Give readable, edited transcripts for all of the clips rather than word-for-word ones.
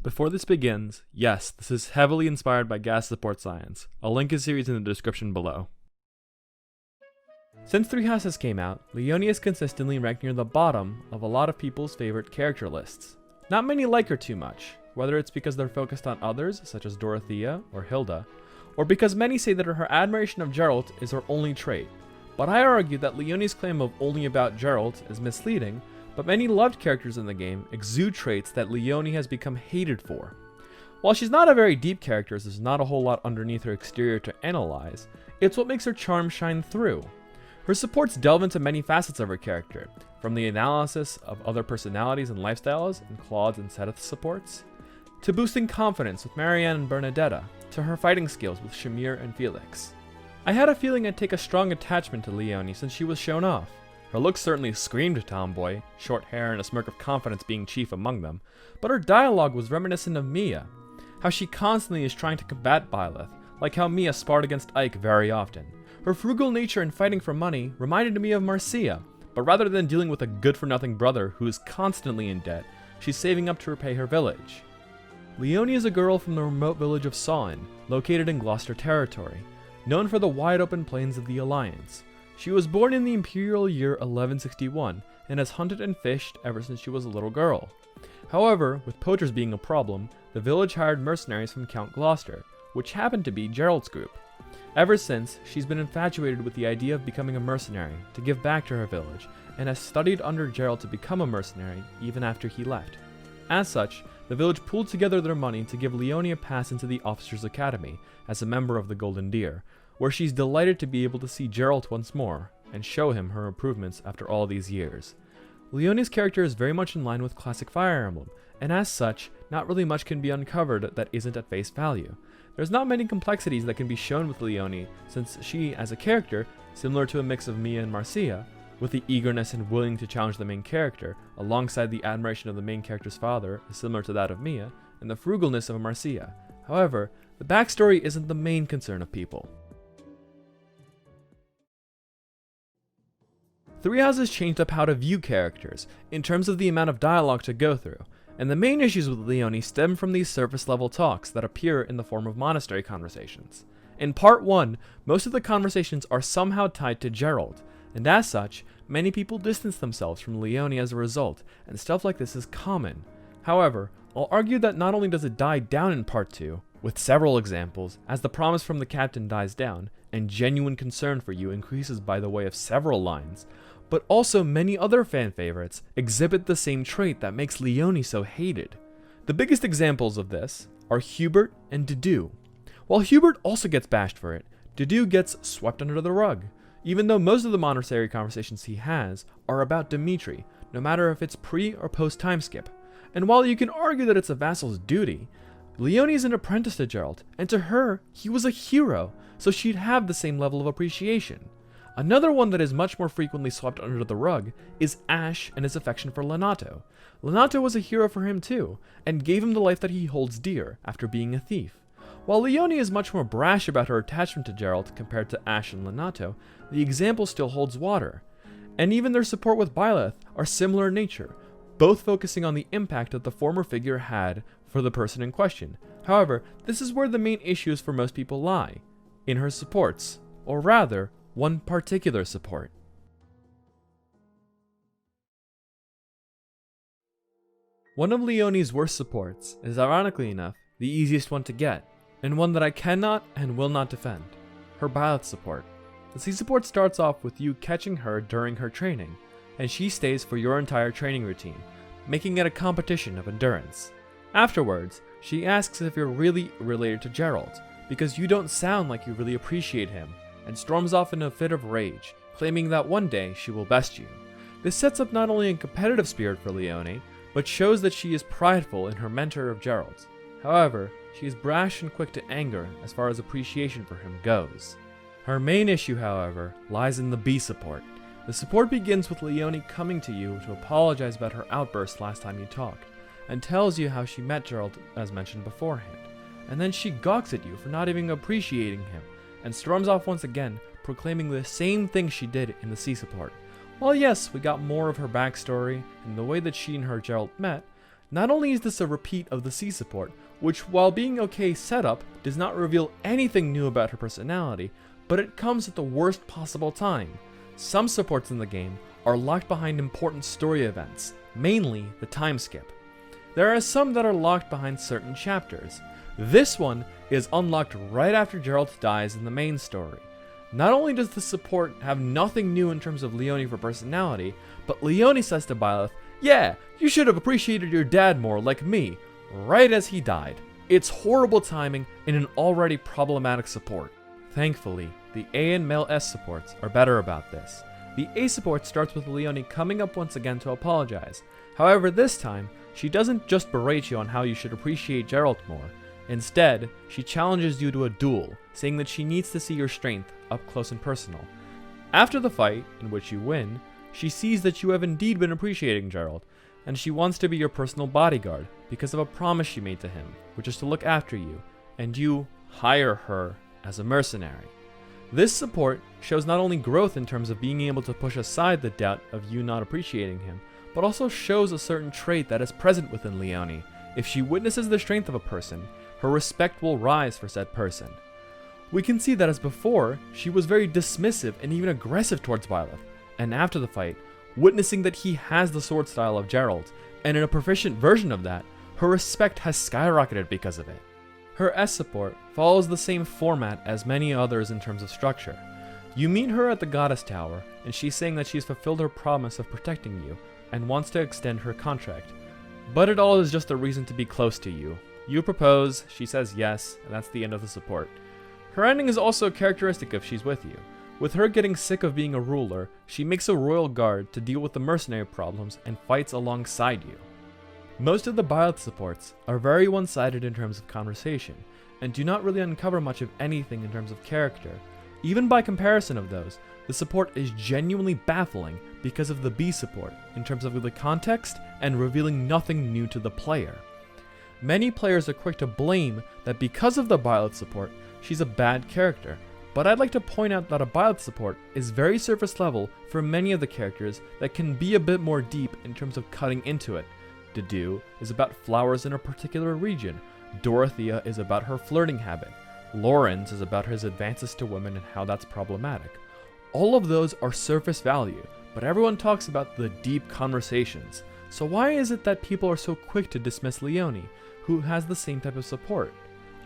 Before this begins, yes, this is heavily inspired by gas support science. A link is series in the description below. Since Three Houses came out, Leonie is consistently ranked near the bottom of a lot of people's favorite character lists. Not many like her too much, whether it's because they're focused on others, such as Dorothea or Hilda, or because many say that her admiration of Geralt is her only trait. But I argue that Leonie's claim of only about Geralt is misleading, but many loved characters in the game exude traits that Leonie has become hated for. While she's not a very deep character, as there's not a whole lot underneath her exterior to analyze, it's what makes her charm shine through. Her supports delve into many facets of her character, from the analysis of other personalities and lifestyles in Claude's and Seteth's supports, to boosting confidence with Marianne and Bernadetta, to her fighting skills with Shamir and Felix. I had a feeling I'd take a strong attachment to Leonie since she was shown off. Her looks certainly screamed tomboy, short hair and a smirk of confidence being chief among them, but her dialogue was reminiscent of Mia, how she constantly is trying to combat Byleth, like how Mia sparred against Ike very often. Her frugal nature and fighting for money reminded me of Marcia, but rather than dealing with a good-for-nothing brother who is constantly in debt, she's saving up to repay her village. Leonie is a girl from the remote village of Sauin, located in Gloucester territory, known for the wide-open plains of the Alliance. She was born in the imperial year 1161 and has hunted and fished ever since she was a little girl. However, with poachers being a problem, the village hired mercenaries from Count Gloucester, which happened to be Geralt's group. Ever since, she's been infatuated with the idea of becoming a mercenary to give back to her village, and has studied under Geralt to become a mercenary even after he left. As such, the village pooled together their money to give Leonie a pass into the Officers' Academy as a member of the Golden Deer, where she's delighted to be able to see Geralt once more, and show him her improvements after all these years. Leonie's character is very much in line with classic Fire Emblem, and as such, not really much can be uncovered that isn't at face value. There's not many complexities that can be shown with Leonie, since she, as a character, similar to a mix of Mia and Marcia, with the eagerness and willing to challenge the main character, alongside the admiration of the main character's father, similar to that of Mia, and the frugalness of Marcia. However, the backstory isn't the main concern of people. Three Houses changed up how to view characters, in terms of the amount of dialogue to go through, and the main issues with Leonie stem from these surface-level talks that appear in the form of monastery conversations. In Part 1, most of the conversations are somehow tied to Geralt, and as such, many people distance themselves from Leonie as a result, and stuff like this is common. However, I'll argue that not only does it die down in Part 2, with several examples, as the promise from the captain dies down, and genuine concern for you increases by the way of several lines, but also many other fan favorites exhibit the same trait that makes Leonie so hated. The biggest examples of this are Hubert and Dedue. While Hubert also gets bashed for it, Dedue gets swept under the rug, even though most of the monastery conversations he has are about Dimitri, no matter if it's pre or post time skip. And while you can argue that it's a vassal's duty, Leonie is an apprentice to Geralt, and to her, he was a hero, so she'd have the same level of appreciation. Another one that is much more frequently swept under the rug is Ash and his affection for Leonato. Leonato was a hero for him too, and gave him the life that he holds dear after being a thief. While Leonie is much more brash about her attachment to Geralt compared to Ash and Leonato, the example still holds water. And even their support with Byleth are similar in nature, both focusing on the impact that the former figure had for the person in question. However, this is where the main issues for most people lie, in her supports, or rather, one particular support. One of Leonie's worst supports is, ironically enough, the easiest one to get, and one that I cannot and will not defend, her Byleth support. The C support starts off with you catching her during her training, and she stays for your entire training routine, making it a competition of endurance. Afterwards, she asks if you're really related to Geralt, because you don't sound like you really appreciate him, and storms off in a fit of rage, claiming that one day she will best you. This sets up not only a competitive spirit for Leonie, but shows that she is prideful in her mentor of Geralt. However, she is brash and quick to anger as far as appreciation for him goes. Her main issue, however, lies in the B support. The support begins with Leonie coming to you to apologize about her outburst last time you talked, and tells you how she met Geralt as mentioned beforehand, and then she gawks at you for not even appreciating him, and storms off once again, proclaiming the same thing she did in the C support. While yes, we got more of her backstory and the way that she and her Geralt met, Not only is this a repeat of the C support, which while being okay setup, does not reveal anything new about her personality, but it comes at the worst possible time. Some supports in the game are locked behind important story events, mainly the time skip. There are some that are locked behind certain chapters. This one is unlocked right after Geralt dies in the main story. Not only does the support have nothing new in terms of Leonie for personality, but Leonie says to Byleth, "Yeah, you should have appreciated your dad more like me," right as he died. It's horrible timing in an already problematic support. Thankfully, the A and Male S supports are better about this. The A support starts with Leonie coming up once again to apologize. However, this time, she doesn't just berate you on how you should appreciate Geralt more. Instead, she challenges you to a duel, saying that she needs to see your strength up close and personal. After the fight, in which you win, she sees that you have indeed been appreciating Geralt, and she wants to be your personal bodyguard because of a promise she made to him, which is to look after you, and you hire her as a mercenary. This support shows not only growth in terms of being able to push aside the doubt of you not appreciating him, but also shows a certain trait that is present within Leonie. If she witnesses the strength of a person, her respect will rise for said person. We can see that as before, she was very dismissive and even aggressive towards Byleth, and after the fight, witnessing that he has the sword style of Geralt, and in a proficient version of that, her respect has skyrocketed because of it. Her S support follows the same format as many others in terms of structure. You meet her at the Goddess Tower, and she's saying that she's fulfilled her promise of protecting you, and wants to extend her contract. But it all is just a reason to be close to you. You propose, she says yes, and that's the end of the support. Her ending is also characteristic if she's with you. With her getting sick of being a ruler, she makes a royal guard to deal with the mercenary problems and fights alongside you. Most of the Byleth supports are very one-sided in terms of conversation, and do not really uncover much of anything in terms of character. Even by comparison of those, the support is genuinely baffling because of the B support in terms of the context and revealing nothing new to the player. Many players are quick to blame that because of the Byleth support, she's a bad character, but I'd like to point out that a Byleth support is very surface level for many of the characters that can be a bit more deep in terms of cutting into it. Dedue is about flowers in a particular region, Dorothea is about her flirting habit, Lorenz is about his advances to women and how that's problematic. All of those are surface value, but everyone talks about the deep conversations. So why is it that people are so quick to dismiss Leonie, who has the same type of support?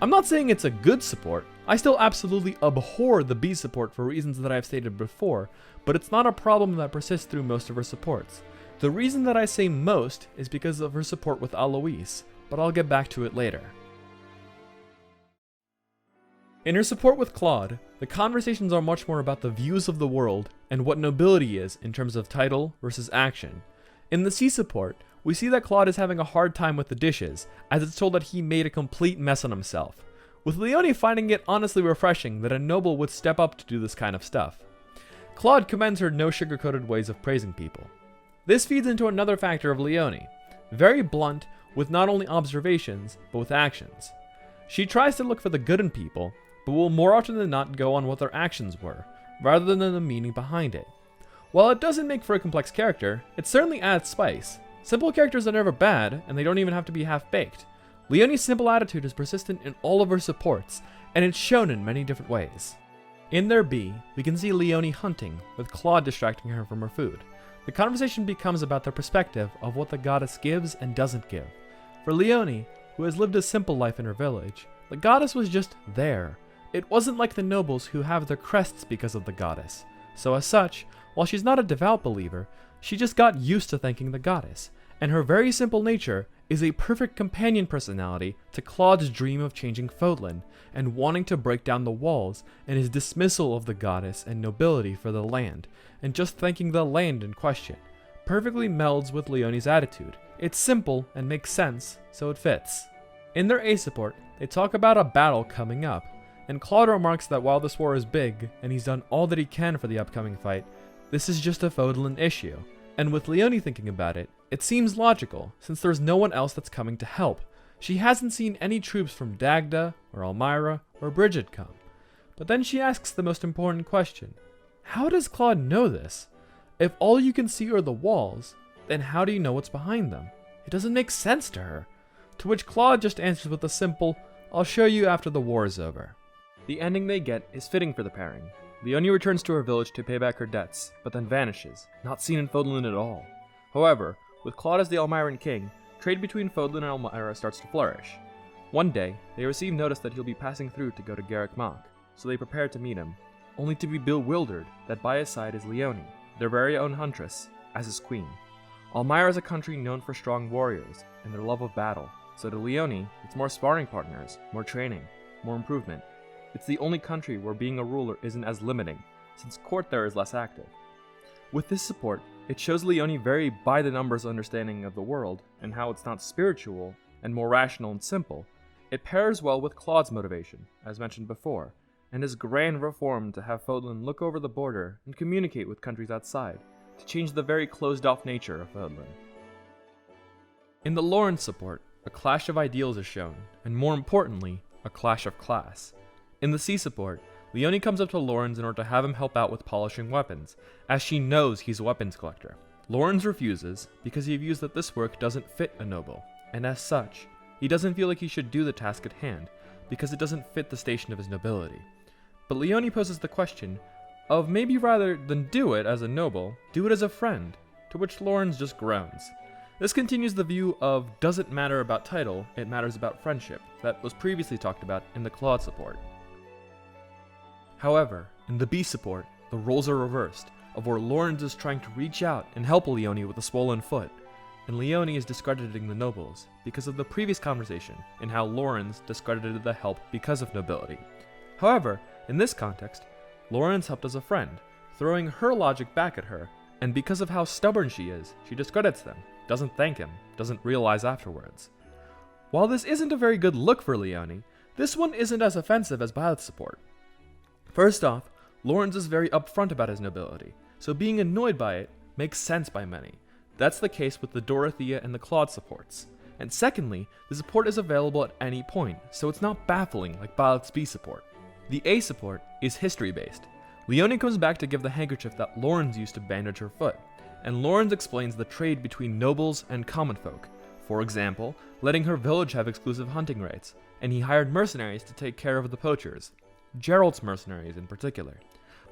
I'm not saying it's a good support, I still absolutely abhor the B support for reasons that I've stated before, but it's not a problem that persists through most of her supports. The reason that I say most is because of her support with Alois, but I'll get back to it later. In her support with Claude, the conversations are much more about the views of the world and what nobility is in terms of title versus action. In the C support, we see that Claude is having a hard time with the dishes, as it's told that he made a complete mess on himself, with Leonie finding it honestly refreshing that a noble would step up to do this kind of stuff. Claude commends her no sugar-coated ways of praising people. This feeds into another factor of Leonie, very blunt with not only observations, but with actions. She tries to look for the good in people, but will more often than not go on what their actions were, rather than the meaning behind it. While it doesn't make for a complex character, it certainly adds spice. Simple characters are never bad, and they don't even have to be half-baked. Leonie's simple attitude is persistent in all of her supports, and it's shown in many different ways. In their B, we can see Leonie hunting, with Claude distracting her from her food. The conversation becomes about their perspective of what the goddess gives and doesn't give. For Leonie, who has lived a simple life in her village, the goddess was just there. It wasn't like the nobles who have their crests because of the goddess. So as such, while she's not a devout believer, she just got used to thanking the goddess, and her very simple nature is a perfect companion personality to Claude's dream of changing Fodlan, and wanting to break down the walls, and his dismissal of the goddess and nobility for the land, and just thanking the land in question. Perfectly melds with Leonie's attitude. It's simple and makes sense, so it fits. In their A support, they talk about a battle coming up, and Claude remarks that while this war is big, and he's done all that he can for the upcoming fight, this is just a Fodlan issue. And with Leonie thinking about it, it seems logical, since there's no one else that's coming to help. She hasn't seen any troops from Dagda, or Elmira, or Bridget come. But then she asks the most important question. How does Claude know this? If all you can see are the walls, then how do you know what's behind them? It doesn't make sense to her. To which Claude just answers with a simple, "I'll show you after the war is over." The ending they get is fitting for the pairing. Leonie returns to her village to pay back her debts, but then vanishes, not seen in Fodlan at all. However, with Claude as the Elmiran king, trade between Fodlan and Elmira starts to flourish. One day, they receive notice that he'll be passing through to go to Garrick Mach, so they prepare to meet him, only to be bewildered that by his side is Leonie, their very own huntress, as his queen. Elmira is a country known for strong warriors and their love of battle, so to Leonie, it's more sparring partners, more training, more improvement. It's the only country where being a ruler isn't as limiting, since court there is less active. With this support, it shows Leonie very by-the-numbers understanding of the world, and how it's not spiritual, and more rational and simple. It pairs well with Claude's motivation, as mentioned before, and his grand reform to have Fodlan look over the border and communicate with countries outside, to change the very closed-off nature of Fodlan. In the Lawrence support, a clash of ideals is shown, and more importantly, a clash of class. In the C support, Leonie comes up to Lawrence in order to have him help out with polishing weapons, as she knows he's a weapons collector. Lawrence refuses because he views that this work doesn't fit a noble, and as such, he doesn't feel like he should do the task at hand, because it doesn't fit the station of his nobility. But Leonie poses the question of maybe rather than do it as a noble, do it as a friend, to which Lawrence just groans. This continues the view of doesn't matter about title, it matters about friendship, that was previously talked about in the Claude support. However, in the B support, the roles are reversed, of where Lawrence is trying to reach out and help Leonie with a swollen foot, and Leonie is discrediting the nobles because of the previous conversation and how Lawrence discredited the help because of nobility. However, in this context, Lawrence helped as a friend, throwing her logic back at her, and because of how stubborn she is, she discredits them, doesn't thank him, doesn't realize afterwards. While this isn't a very good look for Leonie, this one isn't as offensive as Violet's support. First off, Lawrence is very upfront about his nobility, so being annoyed by it makes sense by many. That's the case with the Dorothea and the Claude supports. And secondly, the support is available at any point, so it's not baffling like Violet's B support. The A support is history-based. Leonie comes back to give the handkerchief that Lawrence used to bandage her foot, and Lawrence explains the trade between nobles and common folk. For example, letting her village have exclusive hunting rights, and he hired mercenaries to take care of the poachers. Gerald's mercenaries in particular.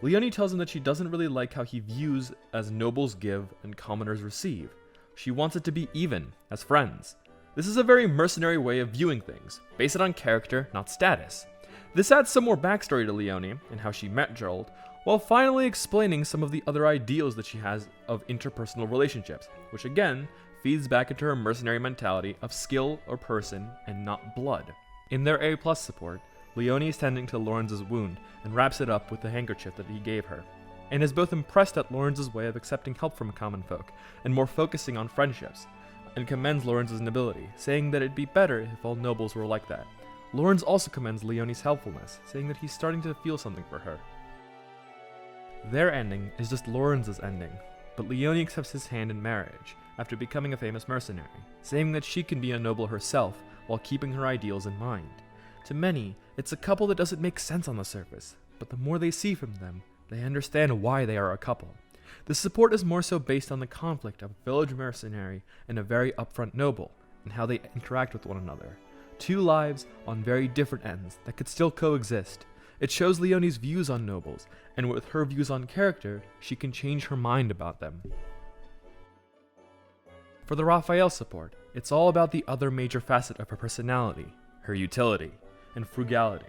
Leonie tells him that she doesn't really like how he views as nobles give and commoners receive. She wants it to be even, as friends. This is a very mercenary way of viewing things, based on character, not status. This adds some more backstory to Leonie and how she met Gerald, while finally explaining some of the other ideals that she has of interpersonal relationships, which again feeds back into her mercenary mentality of skill or person and not blood. In their A+ support, Leonie is tending to Lawrence's wound and wraps it up with the handkerchief that he gave her, and is both impressed at Lawrence's way of accepting help from common folk and more focusing on friendships, and commends Lawrence's nobility, saying that it'd be better if all nobles were like that. Lawrence also commends Leonie's helpfulness, saying that he's starting to feel something for her. Their ending is just Lawrence's ending, but Leonie accepts his hand in marriage after becoming a famous mercenary, saying that she can be a noble herself while keeping her ideals in mind. To many, it's a couple that doesn't make sense on the surface, but the more they see from them, they understand why they are a couple. The support is more so based on the conflict of a village mercenary and a very upfront noble, and how they interact with one another. Two lives on very different ends that could still coexist. It shows Leonie's views on nobles, and with her views on character, she can change her mind about them. For the Raphael support, it's all about the other major facet of her personality, her utility, and frugality.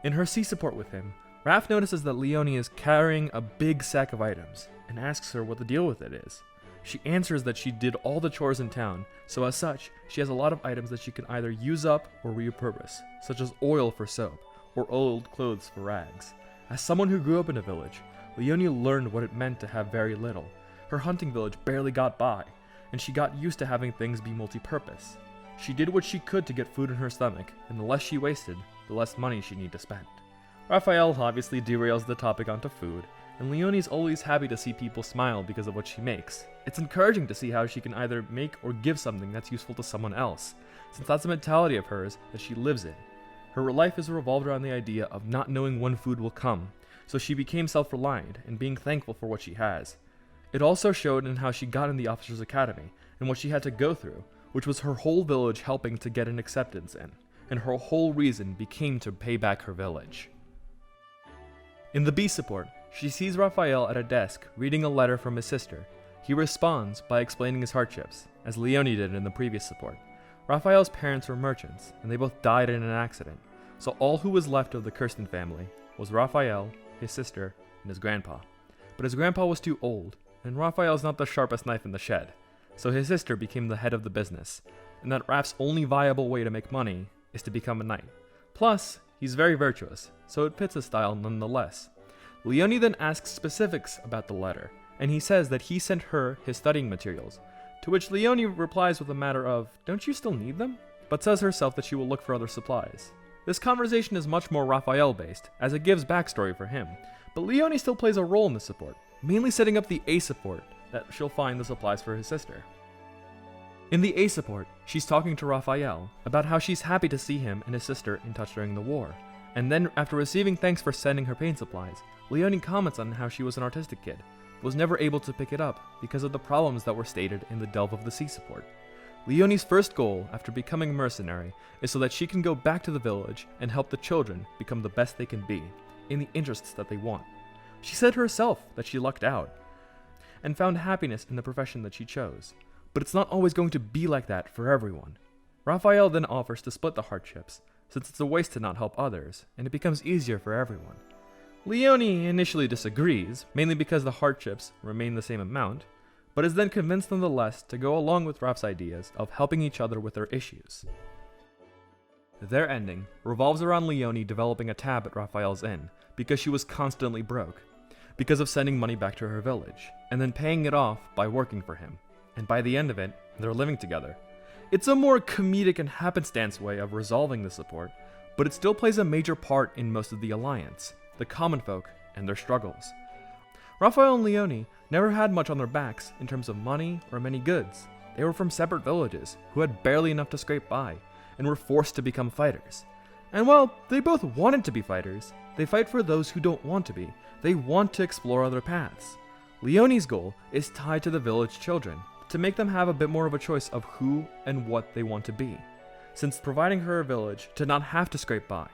In her C support with him, Raph notices that Leonie is carrying a big sack of items, and asks her what the deal with it is. She answers that she did all the chores in town, so as such, she has a lot of items that she can either use up or repurpose, such as oil for soap, or old clothes for rags. As someone who grew up in a village, Leonie learned what it meant to have very little. Her hunting village barely got by, and she got used to having things be multi-purpose. She did what she could to get food in her stomach, and the less she wasted, the less money she needed to spend. Raphael obviously derails the topic onto food, and Leonie's always happy to see people smile because of what she makes. It's encouraging to see how she can either make or give something that's useful to someone else, since that's a mentality of hers that she lives in. Her life is revolved around the idea of not knowing when food will come, so she became self-reliant and being thankful for what she has. It also showed in how she got in the Officers' Academy, and what she had to go through, which was her whole village helping to get an acceptance in, and her whole reason became to pay back her village. In the B support, she sees Raphael at a desk reading a letter from his sister. He responds by explaining his hardships, as Leonie did in the previous support. Raphael's parents were merchants, and they both died in an accident, so all who was left of the Kirsten family was Raphael, his sister, and his grandpa. But his grandpa was too old, and Raphael's not the sharpest knife in the shed, so his sister became the head of the business, and that Raph's only viable way to make money is to become a knight. Plus, he's very virtuous, so it fits his style nonetheless. Leonie then asks specifics about the letter, and he says that he sent her his studying materials, to which Leonie replies with a matter of, "Don't you still need them?" but says herself that she will look for other supplies. This conversation is much more Raphael-based, as it gives backstory for him, but Leonie still plays a role in the support, mainly setting up the A support that she'll find the supplies for his sister. In the A support, she's talking to Raphael about how she's happy to see him and his sister in touch during the war, and then after receiving thanks for sending her paint supplies, Leonie comments on how she was an artistic kid, but was never able to pick it up because of the problems that were stated in the Delve of the Sea support. Leonie's first goal after becoming a mercenary is so that she can go back to the village and help the children become the best they can be, in the interests that they want. She said herself that she lucked out, and found happiness in the profession that she chose. But it's not always going to be like that for everyone. Raphael then offers to split the hardships, since it's a waste to not help others, and it becomes easier for everyone. Leonie initially disagrees, mainly because the hardships remain the same amount, but is then convinced nonetheless to go along with Raph's ideas of helping each other with their issues. Their ending revolves around Leonie developing a tab at Raphael's inn, because she was constantly broke, because of sending money back to her village, and then paying it off by working for him. And by the end of it, they're living together. It's a more comedic and happenstance way of resolving the support, but it still plays a major part in most of the alliance, the common folk, and their struggles. Raphael and Leonie never had much on their backs in terms of money or many goods. They were from separate villages, who had barely enough to scrape by, and were forced to become fighters. And while they both wanted to be fighters, they fight for those who don't want to be. They want to explore other paths. Leonie's goal is tied to the village children, to make them have a bit more of a choice of who and what they want to be, since providing her a village to not have to scrape by,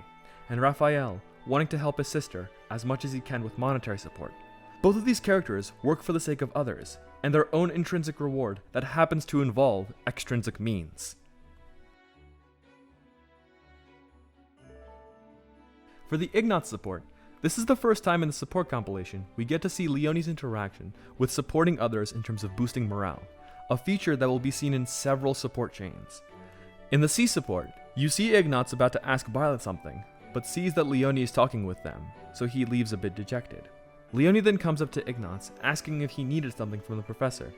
and Raphael wanting to help his sister as much as he can with monetary support. Both of these characters work for the sake of others, and their own intrinsic reward that happens to involve extrinsic means. For the Ignatz support, this is the first time in the support compilation we get to see Leonie's interaction with supporting others in terms of boosting morale, a feature that will be seen in several support chains. In the C support, you see Ignatz about to ask Violet something, but sees that Leonie is talking with them, so he leaves a bit dejected. Leonie then comes up to Ignatz, asking if he needed something from the professor,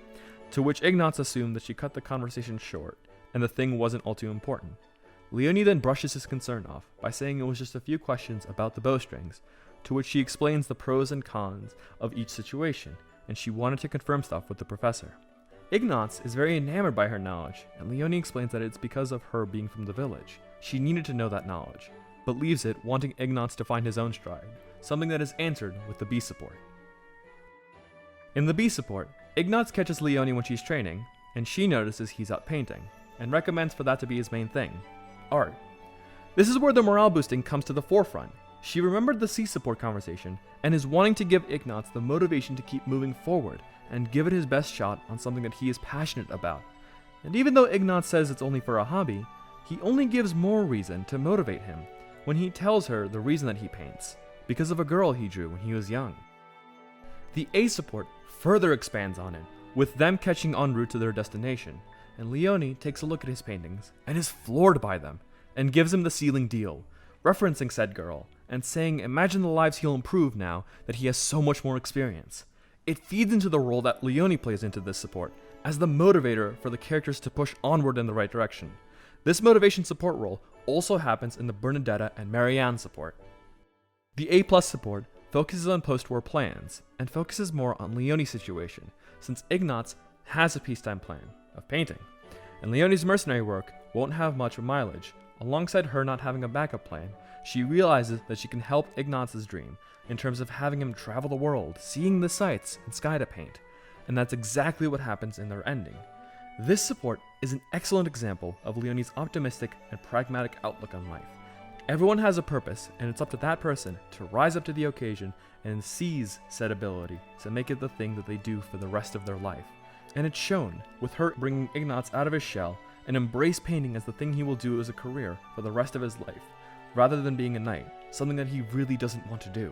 to which Ignatz assumed that she cut the conversation short, and the thing wasn't all too important. Leonie then brushes his concern off by saying it was just a few questions about the bowstrings, to which she explains the pros and cons of each situation, and she wanted to confirm stuff with the professor. Ignatz is very enamored by her knowledge, and Leonie explains that it's because of her being from the village. She needed to know that knowledge, but leaves it wanting Ignatz to find his own stride, something that is answered with the B support. In the B support, Ignatz catches Leonie when she's training, and she notices he's out painting, and recommends for that to be his main thing, art. This is where the morale boosting comes to the forefront. She remembered the C support conversation, and is wanting to give Ignatz the motivation to keep moving forward, and give it his best shot on something that he is passionate about. And even though Ignatz says it's only for a hobby, he only gives more reason to motivate him when he tells her the reason that he paints, because of a girl he drew when he was young. The A support further expands on it, with them catching en route to their destination, and Leonie takes a look at his paintings and is floored by them, and gives him the sealing deal, referencing said girl, and saying imagine the lives he'll improve now that he has so much more experience. It feeds into the role that Leonie plays into this support, as the motivator for the characters to push onward in the right direction. This motivation support role also happens in the Bernadetta and Marianne support. The A+ support focuses on post-war plans, and focuses more on Leonie's situation, since Ignatz has a peacetime plan of painting, and Leonie's mercenary work won't have much mileage. Alongside her not having a backup plan, she realizes that she can help Ignatz's dream in terms of having him travel the world, seeing the sights and sky to paint, and that's exactly what happens in their ending. This support is an excellent example of Leonie's optimistic and pragmatic outlook on life. Everyone has a purpose, and it's up to that person to rise up to the occasion and seize said ability to make it the thing that they do for the rest of their life. And it's shown with her bringing Ignatz out of his shell and embrace painting as the thing he will do as a career for the rest of his life, rather than being a knight, something that he really doesn't want to do.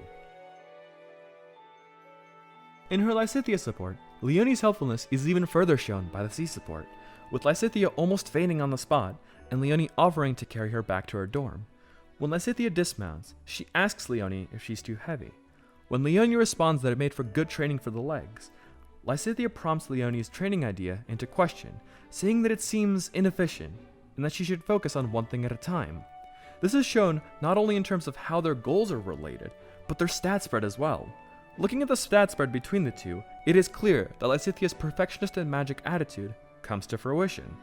In her Lysithea support, Leonie's helpfulness is even further shown by the sea support, with Lysithea almost fainting on the spot, and Leonie offering to carry her back to her dorm. When Lysithea dismounts, she asks Leonie if she's too heavy. When Leonie responds that it made for good training for the legs, Lysithea prompts Leonie's training idea into question, saying that it seems inefficient, and that she should focus on one thing at a time. This is shown not only in terms of how their goals are related, but their stat spread as well. Looking at the stat spread between the two, it is clear that Lysithea's perfectionist and magic attitude comes to fruition,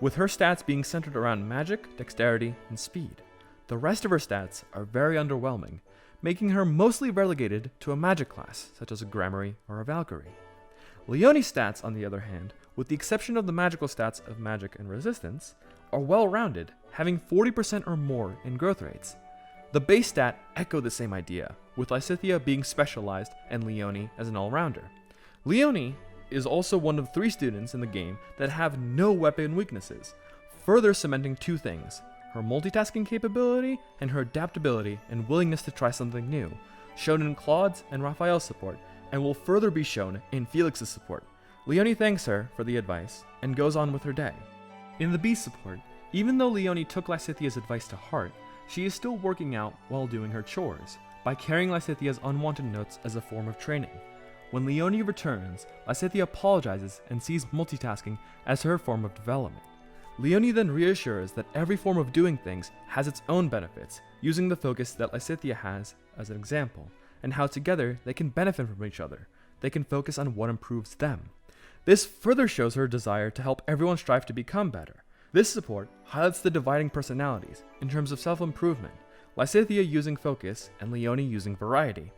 with her stats being centered around magic, dexterity, and speed. The rest of her stats are very underwhelming, making her mostly relegated to a magic class, such as a Gramarye or a Valkyrie. Leonie's stats, on the other hand, with the exception of the magical stats of magic and resistance, are well-rounded, having 40% or more in growth rates. The base stat echo the same idea, with Lysithea being specialized and Leonie as an all-rounder. Leonie is also one of 3 students in the game that have no weapon weaknesses, further cementing 2 things: her multitasking capability and her adaptability and willingness to try something new, shown in Claude's and Raphael's support, and will further be shown in Felix's support. Leonie thanks her for the advice and goes on with her day. In the Beast support, even though Leonie took Lysithea's advice to heart, she is still working out while doing her chores, by carrying Lysithea's unwanted notes as a form of training. When Leonie returns, Lysithea apologizes and sees multitasking as her form of development. Leonie then reassures that every form of doing things has its own benefits, using the focus that Lysithea has as an example, and how together they can benefit from each other. They can focus on what improves them. This further shows her desire to help everyone strive to become better. This support highlights the dividing personalities in terms of self-improvement, Lysithea using focus and Leonie using variety.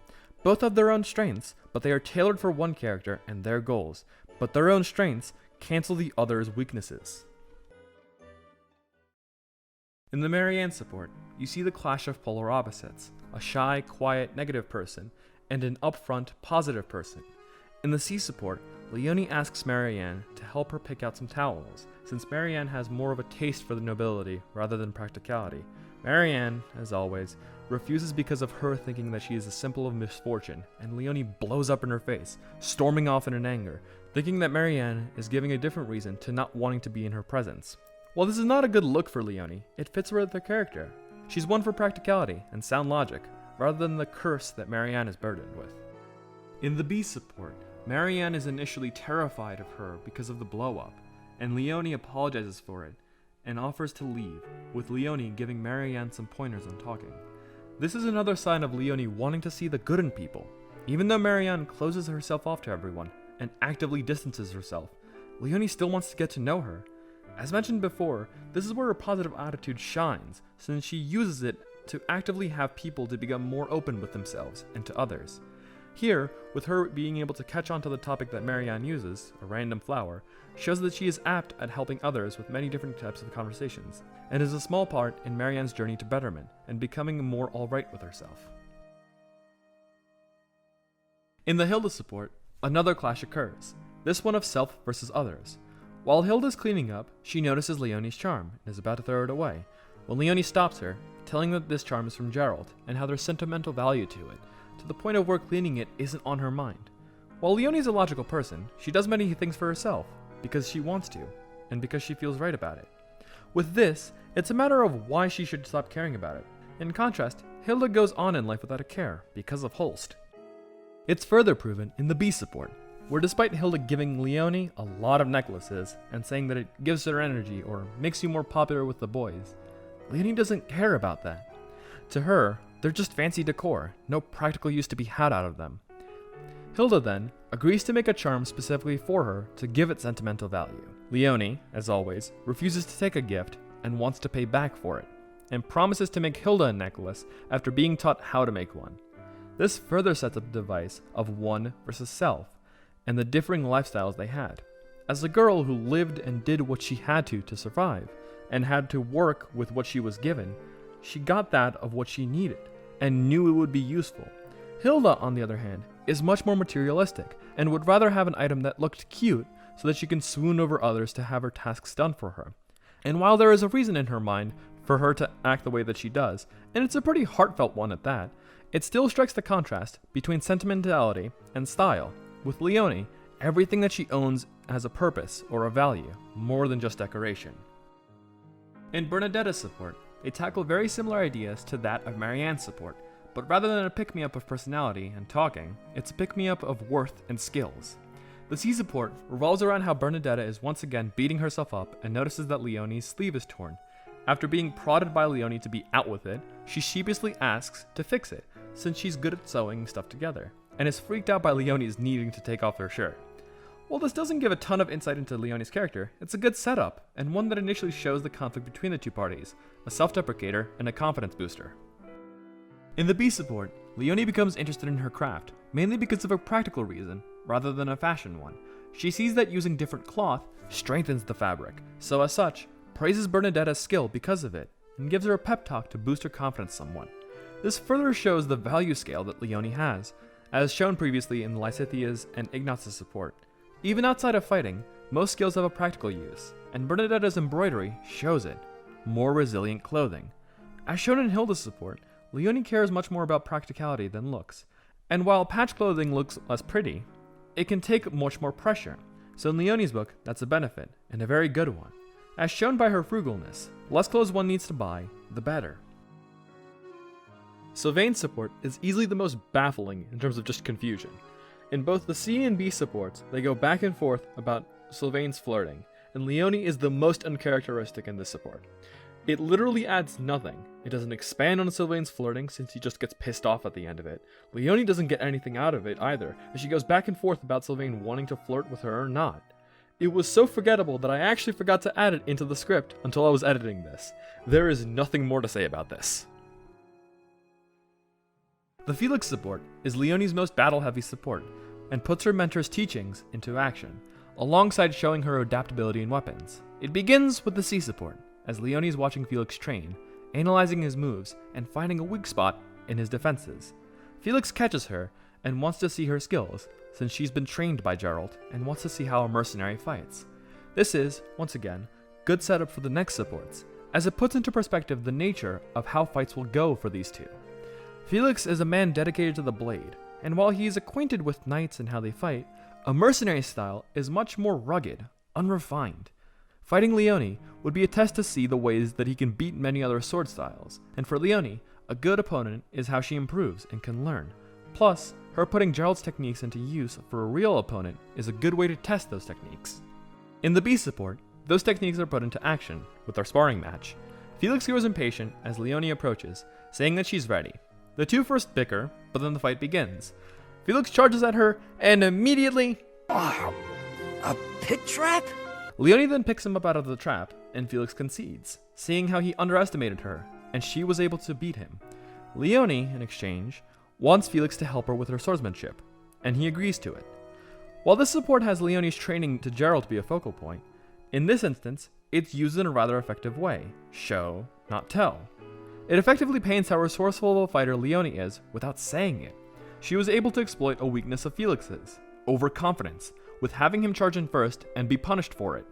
Both have their own strengths, but they are tailored for one character and their goals, but their own strengths cancel the other's weaknesses. In the Marianne support, you see the clash of polar opposites, a shy, quiet, negative person, and an upfront, positive person. In the C support, Leonie asks Marianne to help her pick out some towels, since Marianne has more of a taste for the nobility rather than practicality. Marianne, as always, refuses because of her thinking that she is a symbol of misfortune, and Leonie blows up in her face, storming off in an anger, thinking that Marianne is giving a different reason to not wanting to be in her presence. While this is not a good look for Leonie, it fits with her character. She's one for practicality and sound logic, rather than the curse that Marianne is burdened with. In the B support, Marianne is initially terrified of her because of the blow-up, and Leonie apologizes for it and offers to leave, with Leonie giving Marianne some pointers on talking. This is another sign of Leonie wanting to see the good in people. Even though Marianne closes herself off to everyone and actively distances herself, Leonie still wants to get to know her. As mentioned before, this is where her positive attitude shines, since she uses it to actively have people to become more open with themselves and to others. Here, with her being able to catch on to the topic that Marianne uses, a random flower, shows that she is apt at helping others with many different types of conversations, and is a small part in Marianne's journey to betterment and becoming more alright with herself. In the Hilda support, another clash occurs, this one of self versus others. While Hilda's cleaning up, she notices Leonie's charm and is about to throw it away, when Leonie stops her, telling that this charm is from Gerald and how there's sentimental value to it, to the point of where cleaning it isn't on her mind. While Leonie's a logical person, she does many things for herself, because she wants to, and because she feels right about it. With this, it's a matter of why she should stop caring about it. In contrast, Hilda goes on in life without a care, because of Holst. It's further proven in the B support, where despite Hilda giving Leonie a lot of necklaces, and saying that it gives her energy or makes you more popular with the boys, Leonie doesn't care about that. To her, they're just fancy decor, no practical use to be had out of them. Hilda then agrees to make a charm specifically for her to give it sentimental value. Leonie, as always, refuses to take a gift and wants to pay back for it, and promises to make Hilda a necklace after being taught how to make one. This further sets up the device of one versus self, and the differing lifestyles they had. as a girl who lived and did what she had to survive, and had to work with what she was given, she got that of what she needed, and knew it would be useful. Hilda, on the other hand, is much more materialistic, and would rather have an item that looked cute so that she can swoon over others to have her tasks done for her. And while there is a reason in her mind for her to act the way that she does, and it's a pretty heartfelt one at that, it still strikes the contrast between sentimentality and style. With Leonie, everything that she owns has a purpose or a value, more than just decoration. In Bernadetta's support, they tackle very similar ideas to that of Marianne's support, but rather than a pick-me-up of personality and talking, it's a pick-me-up of worth and skills. The C support revolves around how Bernadetta is once again beating herself up and notices that Leonie's sleeve is torn. After being prodded by Leonie to be out with it, she sheepishly asks to fix it, since she's good at sewing stuff together, and is freaked out by Leonie's needing to take off her shirt. While this doesn't give a ton of insight into Leonie's character, it's a good setup, and one that initially shows the conflict between the two parties, a self-deprecator and a confidence booster. In the B support, Leonie becomes interested in her craft, mainly because of a practical reason, rather than a fashion one. She sees that using different cloth strengthens the fabric, so as such, praises Bernadetta's skill because of it, and gives her a pep talk to boost her confidence somewhat. This further shows the value scale that Leonie has, as shown previously in Lysithia's and Ignaz's support. Even outside of fighting, most skills have a practical use, and Bernadetta's embroidery shows it. More resilient clothing. As shown in Hilda's support, Leonie cares much more about practicality than looks, and while patch clothing looks less pretty, it can take much more pressure, so in Leonie's book, that's a benefit, and a very good one. As shown by her frugalness, the less clothes one needs to buy, the better. Sauvin's support is easily the most baffling in terms of just confusion. In both the C and B supports, they go back and forth about Sauvin's flirting, and Leonie is the most uncharacteristic in this support. It literally adds nothing. It doesn't expand on Sauvin's flirting since he just gets pissed off at the end of it. Leonie doesn't get anything out of it either, as she goes back and forth about Sauvain wanting to flirt with her or not. It was so forgettable that I actually forgot to add it into the script until I was editing this. There is nothing more to say about this. The Felix support is Leonie's most battle-heavy support, and puts her mentor's teachings into action, alongside showing her adaptability in weapons. It begins with the C support, as Leonie is watching Felix train, analyzing his moves, and finding a weak spot in his defenses. Felix catches her, and wants to see her skills, since she's been trained by Geralt, and wants to see how a mercenary fights. This is, once again, good setup for the next supports, as it puts into perspective the nature of how fights will go for these two. Felix is a man dedicated to the blade, and while he is acquainted with knights and how they fight, a mercenary style is much more rugged, unrefined. Fighting Leonie would be a test to see the ways that he can beat many other sword styles, and for Leonie, a good opponent is how she improves and can learn. Plus, her putting Geralt's techniques into use for a real opponent is a good way to test those techniques. In the B support, those techniques are put into action with their sparring match. Felix grows impatient as Leonie approaches, saying that she's ready. The two first bicker, but then the fight begins. Felix charges at her, and immediately... Wow, a pit trap? Leonie then picks him up out of the trap, and Felix concedes, seeing how he underestimated her, and she was able to beat him. Leonie, in exchange, wants Felix to help her with her swordsmanship, and he agrees to it. While this support has Leonie's training to Geralt be a focal point, in this instance, it's used in a rather effective way. Show, not tell. It effectively paints how resourceful of a fighter Leonie is without saying it. She was able to exploit a weakness of Felix's, overconfidence, with having him charge in first and be punished for it.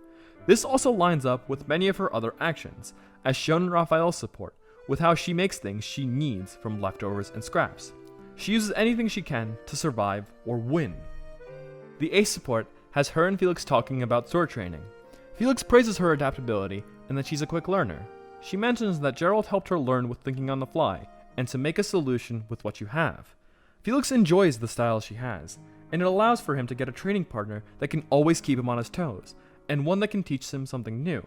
This also lines up with many of her other actions, as shown in Raphael's support, with how she makes things she needs from leftovers and scraps. She uses anything she can to survive or win. The A support has her and Felix talking about sword training. Felix praises her adaptability and that she's a quick learner. She mentions that Geralt helped her learn with thinking on the fly, and to make a solution with what you have. Felix enjoys the style she has, and it allows for him to get a training partner that can always keep him on his toes, and one that can teach him something new.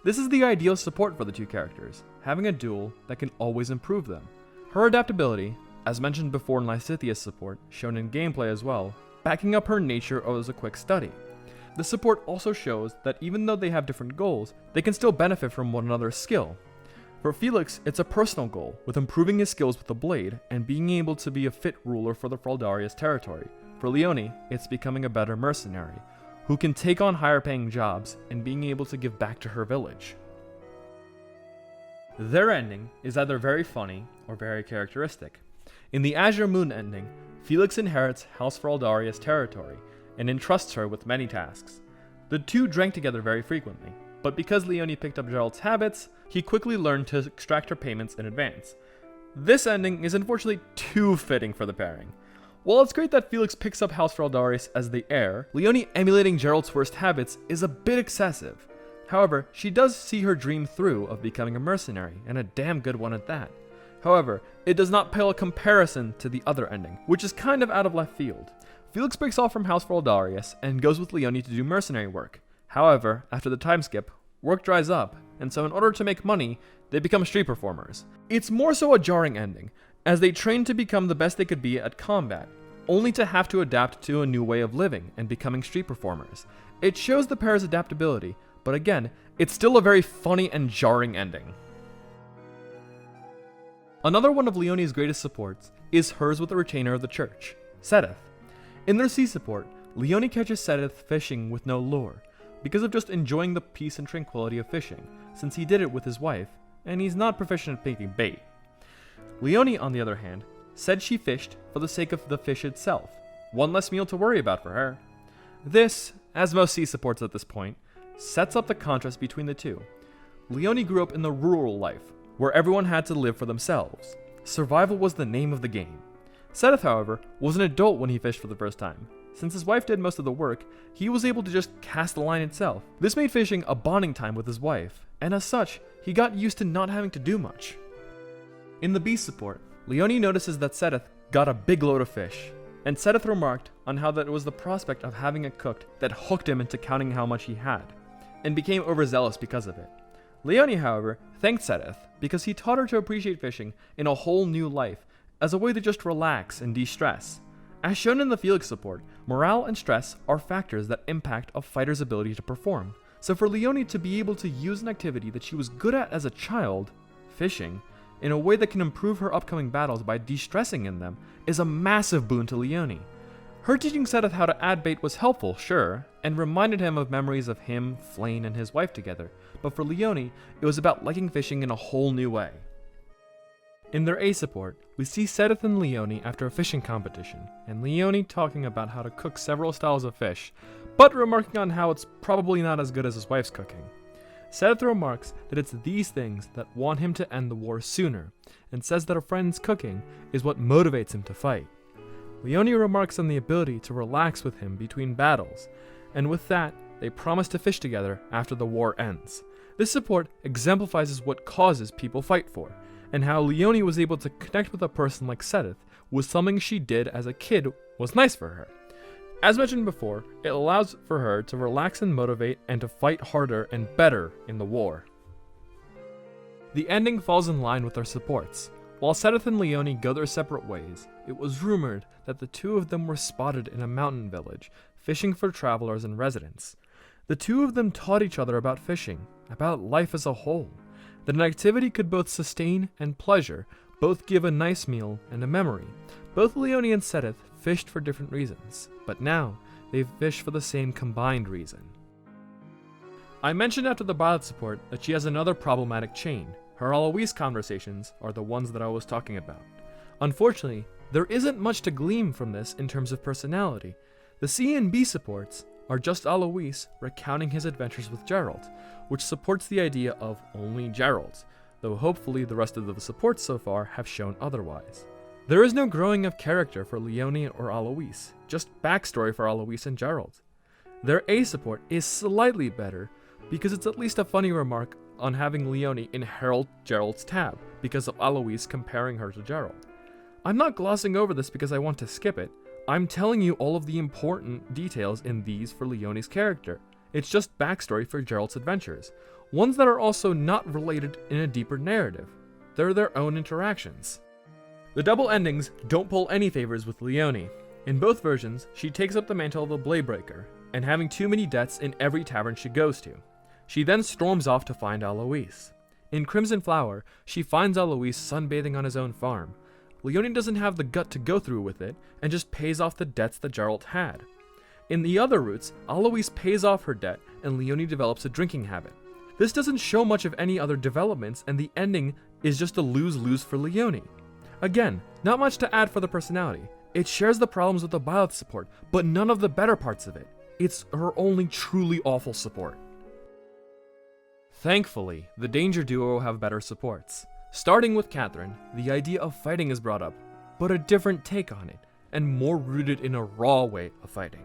This is the ideal support for the two characters, having a duel that can always improve them. Her adaptability, as mentioned before in Lysithia's support, shown in gameplay as well, backing up her nature as a quick study. The support also shows that even though they have different goals, they can still benefit from one another's skill. For Felix, it's a personal goal, with improving his skills with the blade and being able to be a fit ruler for the Fraldaria's territory. For Leonie, it's becoming a better mercenary, who can take on higher paying jobs and being able to give back to her village. Their ending is either very funny or very characteristic. In the Azure Moon ending, Felix inherits House Fraldaria's territory and entrusts her with many tasks. The two drank together very frequently, but because Leonie picked up Geralt's habits, he quickly learned to extract her payments in advance. This ending is unfortunately too fitting for the pairing. While it's great that Felix picks up House Fraldarius as the heir, Leonie emulating Geralt's worst habits is a bit excessive. However, she does see her dream through of becoming a mercenary, and a damn good one at that. However, it does not pale a comparison to the other ending, which is kind of out of left field. Felix breaks off from House Fraldarius and goes with Leonie to do mercenary work. However, after the time skip, work dries up, and so in order to make money, they become street performers. It's more so a jarring ending, as they train to become the best they could be at combat, only to have to adapt to a new way of living and becoming street performers. It shows the pair's adaptability, but again, it's still a very funny and jarring ending. Another one of Leonie's greatest supports is hers with the retainer of the church, Sedith. In their sea support, Leonie catches Sedith fishing with no lure, because of just enjoying the peace and tranquility of fishing, since he did it with his wife, and he's not proficient at picking bait. Leonie, on the other hand, said she fished for the sake of the fish itself, one less meal to worry about for her. This, as most sea supports at this point, sets up the contrast between the two. Leonie grew up in the rural life, where everyone had to live for themselves. Survival was the name of the game. Sedith, however, was an adult when he fished for the first time. Since his wife did most of the work, he was able to just cast the line itself. This made fishing a bonding time with his wife, and as such, he got used to not having to do much. In the beast support, Leonie notices that Sedith got a big load of fish, and Sedith remarked on how that it was the prospect of having it cooked that hooked him into counting how much he had, and became overzealous because of it. Leonie, however, thanked Sedith because he taught her to appreciate fishing in a whole new life, as a way to just relax and de-stress. As shown in the Felix support, morale and stress are factors that impact a fighter's ability to perform. So for Leonie to be able to use an activity that she was good at as a child, fishing, in a way that can improve her upcoming battles by de-stressing in them, is a massive boon to Leonie. Her teaching Sedith how to add bait was helpful, sure, and reminded him of memories of him, Flayn, and his wife together, but for Leonie, it was about liking fishing in a whole new way. In their A support, we see Sedith and Leonie after a fishing competition, and Leonie talking about how to cook several styles of fish, but remarking on how it's probably not as good as his wife's cooking. Sedith remarks that it's these things that want him to end the war sooner, and says that a friend's cooking is what motivates him to fight. Leonie remarks on the ability to relax with him between battles, and with that, they promise to fish together after the war ends. This support exemplifies what causes people fight for, and how Leonie was able to connect with a person like Sedith was something she did as a kid was nice for her. As mentioned before, it allows for her to relax and motivate and to fight harder and better in the war. The ending falls in line with their supports. While Sedith and Leonie go their separate ways, it was rumored that the two of them were spotted in a mountain village, fishing for travelers and residents. The two of them taught each other about fishing, about life as a whole, that an activity could both sustain and pleasure, both give a nice meal and a memory. Both Leonie and Sedith fished for different reasons, but now they fish for the same combined reason. I mentioned after the Ballad support that she has another problematic chain. Her Alois conversations are the ones that I was talking about. Unfortunately, there isn't much to glean from this in terms of personality. The C and B supports are just Alois recounting his adventures with Geralt, which supports the idea of only Geralt, though hopefully the rest of the supports so far have shown otherwise. There is no growing of character for Leonie or Alois, just backstory for Alois and Geralt. Their A support is slightly better, because it's at least a funny remark on having Leonie inherit Geralt's tab, because of Alois comparing her to Geralt. I'm not glossing over this because I want to skip it, I'm telling you all of the important details in these for Leonie's character. It's just backstory for Geralt's adventures, ones that are also not related in a deeper narrative. They're their own interactions. The double endings don't pull any favors with Leonie. In both versions, she takes up the mantle of a Bladebreaker, and having too many debts in every tavern she goes to. She then storms off to find Alois. In Crimson Flower, she finds Alois sunbathing on his own farm. Leonie doesn't have the gut to go through with it, and just pays off the debts that Geralt had. In the other routes, Alois pays off her debt and Leonie develops a drinking habit. This doesn't show much of any other developments, and the ending is just a lose-lose for Leonie. Again, not much to add for the personality. It shares the problems with the Byleth support, but none of the better parts of it. It's her only truly awful support. Thankfully, the Danger Duo have better supports. Starting with Catherine, the idea of fighting is brought up, but a different take on it, and more rooted in a raw way of fighting.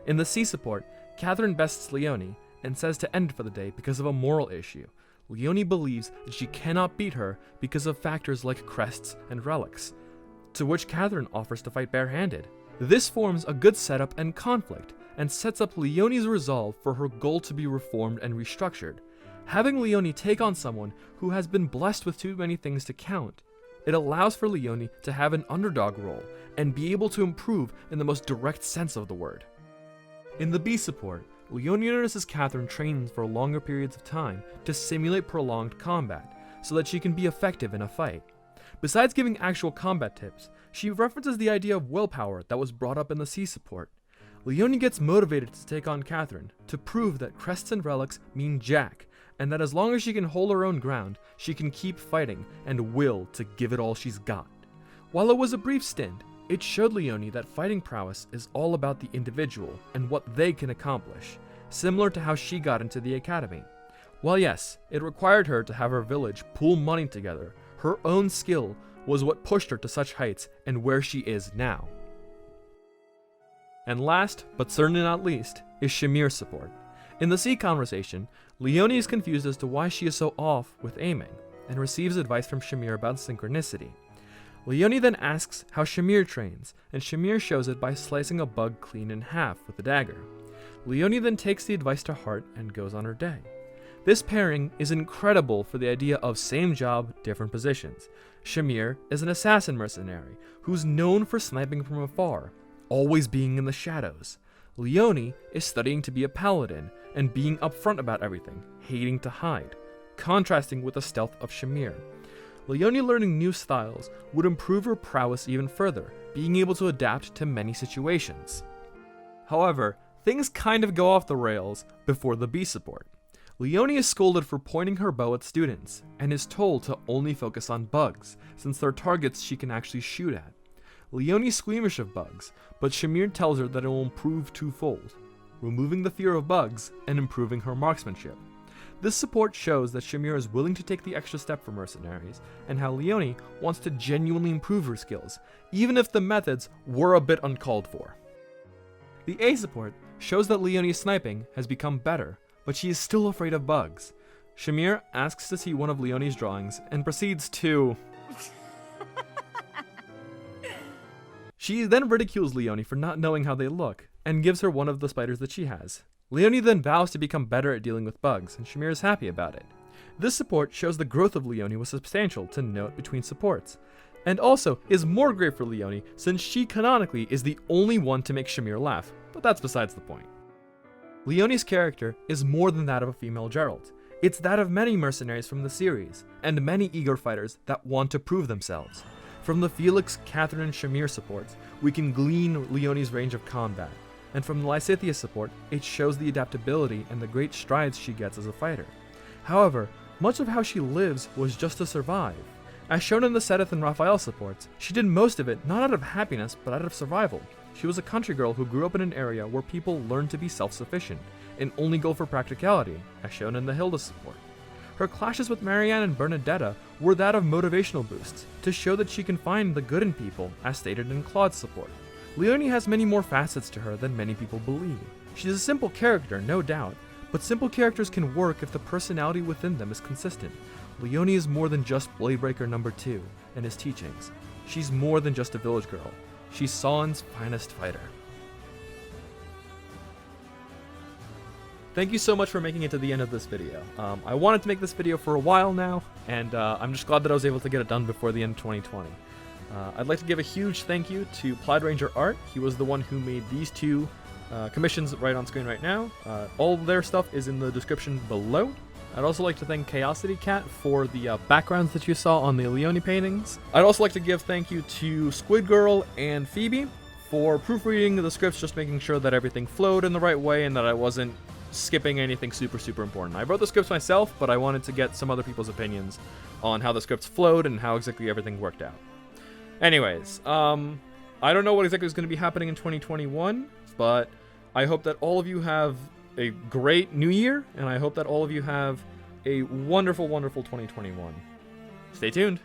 In the C support, Catherine bests Leonie and says to end for the day because of a moral issue. Leonie believes that she cannot beat her because of factors like crests and relics, to which Catherine offers to fight barehanded. This forms a good setup and conflict, and sets up Leonie's resolve for her goal to be reformed and restructured. Having Leonie take on someone who has been blessed with too many things to count, it allows for Leonie to have an underdog role and be able to improve in the most direct sense of the word. In the B support, Leonie notices Catherine trains for longer periods of time to simulate prolonged combat, so that she can be effective in a fight. Besides giving actual combat tips, she references the idea of willpower that was brought up in the C support. Leonie gets motivated to take on Catherine to prove that crests and relics mean jack, and that as long as she can hold her own ground, she can keep fighting and will to give it all she's got. While it was a brief stint, it showed Leonie that fighting prowess is all about the individual and what they can accomplish, similar to how she got into the academy. While yes, it required her to have her village pool money together, her own skill was what pushed her to such heights and where she is now. And last, but certainly not least, is Shamir's support. In the C conversation, Leonie is confused as to why she is so off with aiming, and receives advice from Shamir about synchronicity. Leonie then asks how Shamir trains, and Shamir shows it by slicing a bug clean in half with a dagger. Leonie then takes the advice to heart and goes on her day. This pairing is incredible for the idea of same job, different positions. Shamir is an assassin mercenary who's known for sniping from afar, always being in the shadows. Leonie is studying to be a paladin and being upfront about everything, hating to hide, contrasting with the stealth of Shamir. Leonie learning new styles would improve her prowess even further, being able to adapt to many situations. However, things kind of go off the rails before the B support. Leonie is scolded for pointing her bow at students, and is told to only focus on bugs, since they're targets she can actually shoot at. Leonie's squeamish of bugs, but Shamir tells her that it will improve twofold, removing the fear of bugs and improving her marksmanship. This support shows that Shamir is willing to take the extra step for mercenaries, and how Leonie wants to genuinely improve her skills, even if the methods were a bit uncalled for. The A support shows that Leonie's sniping has become better, but she is still afraid of bugs. Shamir asks to see one of Leonie's drawings and proceeds to... She then ridicules Leonie for not knowing how they look, and gives her one of the spiders that she has. Leonie then vows to become better at dealing with bugs, and Shamir is happy about it. This support shows the growth of Leonie was substantial to note between supports, and also is more great for Leonie since she canonically is the only one to make Shamir laugh, but that's besides the point. Leonie's character is more than that of a female Geralt. It's that of many mercenaries from the series, and many eager fighters that want to prove themselves. From the Felix, Catherine, and Shamir supports, we can glean Leonie's range of combat, and from the Lysithea support, it shows the adaptability and the great strides she gets as a fighter. However, much of how she lives was just to survive. As shown in the Sedith and Raphael supports, she did most of it not out of happiness, but out of survival. She was a country girl who grew up in an area where people learned to be self-sufficient, and only go for practicality, as shown in the Hilda support. Her clashes with Marianne and Bernadetta were that of motivational boosts, to show that she can find the good in people, as stated in Claude's support. Leonie has many more facets to her than many people believe. She's a simple character, no doubt, but simple characters can work if the personality within them is consistent. Leonie is more than just Bladebreaker No. 2 and his teachings. She's more than just a village girl. She's Sauin's finest fighter. Thank you so much for making it to the end of this video. I wanted to make this video for a while now, and I'm just glad that I was able to get it done before the end of 2020. I'd like to give a huge thank you to Plaid Ranger Art. He was the one who made these two commissions right on screen right now. All their stuff is in the description below. I'd also like to thank Khaosity Cat for the backgrounds that you saw on the Leonie paintings. I'd also like to give thank you to Squid Girl and Phoebe for proofreading the scripts, just making sure that everything flowed in the right way and that I wasn't skipping anything super, super important. I wrote the scripts myself, but I wanted to get some other people's opinions on how the scripts flowed and how exactly everything worked out. Anyways, I don't know what exactly is going to be happening in 2021, but I hope that all of you have a great new year, and I hope that all of you have a wonderful, wonderful 2021. Stay tuned.